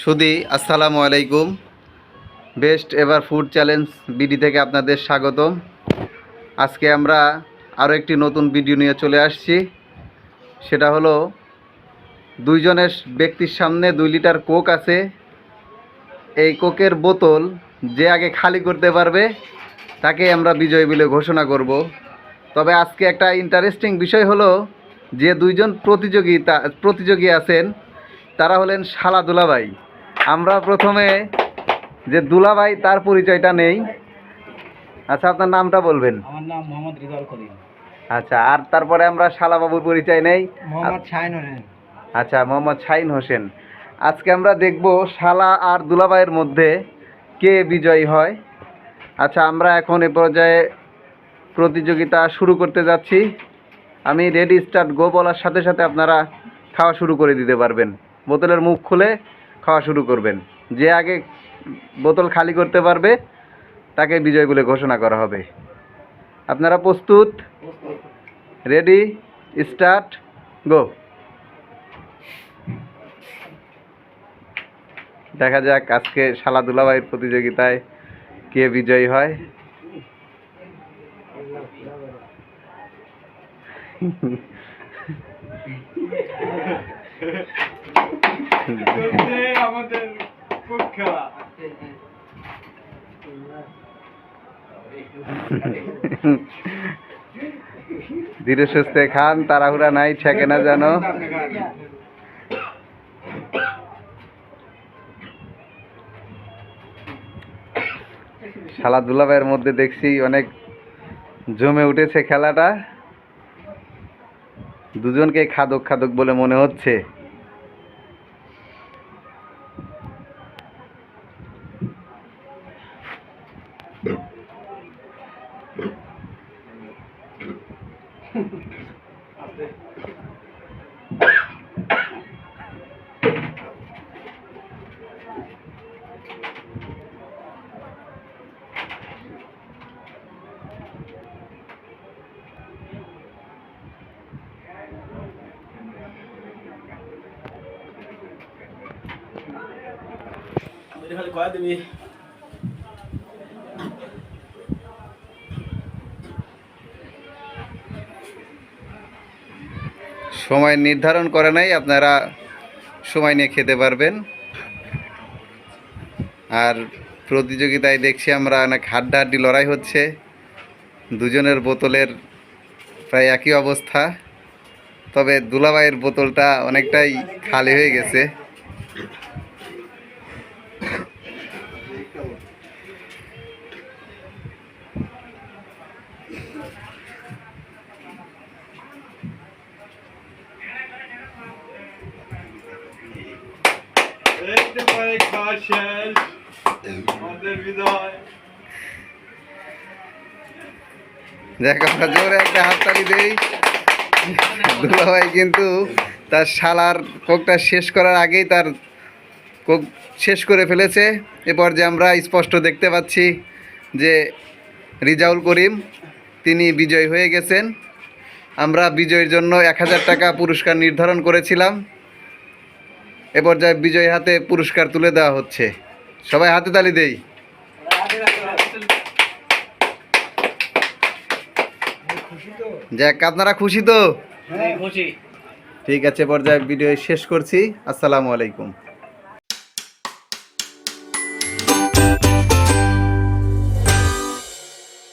সুধী আসসালামু আলাইকুম। Best ever food challenge BD থেকে আপনাদের স্বাগতম। আজকে আমরা আরও একটি নতুন ভিডিও নিয়ে চলে আসছি। সেটা হলো দুইজনের ব্যক্তির সামনে 2 লিটার কোক আছে। এই কোকের বোতল যে আগে খালি করতে পারবে তাকে আমরা বিজয়ী বলে ঘোষণা করব। তবে আজকে একটা ইন্টারেস্টিং বিষয় হলো যে দুইজন প্রতিযোগী আছেন তারা হলেন শালা দুলাভাই। আমরা প্রথমে যে দুলাভাই তার পরিচয়টা নেই। আচ্ছা, আপনার নামটা বলবেন? আমার নাম মোহাম্মদ রিজাল করিম। আচ্ছা, আর তারপরে আমরা শালাবাবুর পরিচয় নেই। মোহাম্মদ শাহিন হোসেন। আচ্ছা, মোহাম্মদ শাহিন হোসেন। আজকে আমরা দেখব শালা আর দুলাভাইয়ের মধ্যে কে বিজয়ী হয়। আচ্ছা, আমরা এখন এ পর্যায়ে প্রতিযোগিতা শুরু করতে যাচ্ছি। আমি রেডি স্টার্ট গো বলার সাথে সাথে আপনারা খাওয়া শুরু করে দিতে পারবেন। বোতলের মুখ খুলে খাওয়া শুরু করবেন। যে আগে বোতল খালি করতে পারবে তাকে বিজয় বলে ঘোষণা করা হবে। আপনারা প্রস্তুত? রেডি স্টার্ট গো। দেখা যাক আজকে শালা দুলাভাইয়ের প্রতিযোগিতায় কে বিজয়ী হয়। আমাদের খেলা ধীরে সুস্থে খান, তাড়াহুড়া নাই, ঠেকে না জানো। শালা দুলাভাইয়ের মধ্যে দেখছি অনেক জমে উঠেছে খেলাটা। দুজনকে খাদক খাদক বলে মনে হচ্ছে। সময় নির্ধারণ করে নাই, আপনারা সময় নিয়ে খেতে পারবেন। আর প্রতিযোগিতায় দেখছি আমরা অনেক হাড্ডাহাড্ডি লড়াই হচ্ছে। দুজনের বোতলের প্রায় একই অবস্থা, তবে দুলাভাইয়ের বোতলটা অনেকটাই খালি হয়ে গেছে। দেখ, আমরা জোরে একটা হাততালি দেই। দুলাভাই কিন্তু তার শালার কোকটা শেষ করার আগেই তার কোক শেষ করে ফেলেছে। এ পর্যায়ে আমরা স্পষ্ট দেখতে পাচ্ছি যে রিজাউল করিম তিনি বিজয়ী হয়ে গেছেন। আমরা বিজয়ীর জন্য 1000 টাকা পুরস্কার নির্ধারণ করেছিলাম। এ পর্যায়ে বিজয়ীর হাতে পুরস্কার তুলে দেওয়া হচ্ছে। সবাই হাতে তালি দেই। যাক, আপনারা খুশি তো? খুশি। ঠিক আছে, পর্যায়ে ভিডিও শেষ করছি। আসসালামু আলাইকুম।